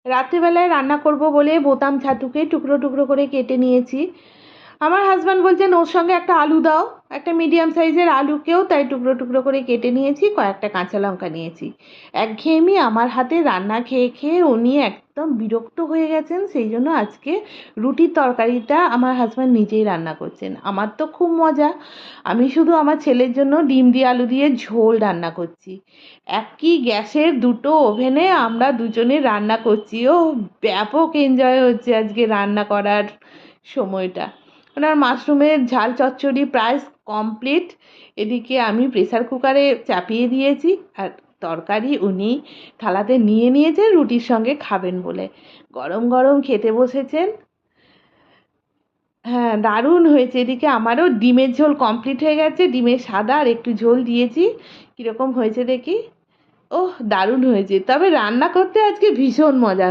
রাত্রিবেলায় রান্না করব বলে বোতাম ছাতুকে টুকরো টুকরো করে কেটে নিয়েছি। আমার হাজব্যান্ড বলছেন ওর সঙ্গে একটা আলু দাও, একটা মিডিয়াম সাইজের আলুকেও তাই টুকরো টুকরো করে কেটে নিয়েছি, কয়েকটা কাঁচা লঙ্কা নিয়েছি। একঘেয়েমি আমার হাতে রান্না খেয়ে খেয়ে উনি একদম বিরক্ত হয়ে গেছেন, সেই জন্য আজকে রুটির তরকারিটা আমার হাজব্যান্ড নিজেই রান্না করছেন। আমার তো খুব মজা, আমি শুধু আমার ছেলের জন্য ডিম দিয়ে আলু দিয়ে ঝোল রান্না করছি। একই গ্যাসের দুটো ওভেনে আমরা দুজনে রান্না করছি। ও ব্যাপক এনজয় হচ্ছে আজকে রান্না করার সময়টা। ওনার মাশরুমের ঝাল চচ্চড়ি প্রায় কমপ্লিট। এদিকে আমি প্রেসার কুকারে চাপিয়ে দিয়েছি, আর তরকারি উনি থালাতে নিয়ে নিয়েছেন রুটির সঙ্গে খাবেন বলে। গরম গরম খেতে বসেছেন। হ্যাঁ, দারুণ হয়েছে। এদিকে আমারও ডিমের ঝোল কমপ্লিট হয়ে গেছে, ডিমের সাদা আর একটু ঝোল দিয়েছি। কীরকম হয়েছে দেখি। ওহ, দারুণ হয়েছে। তবে রান্না করতে আজকে ভীষণ মজা।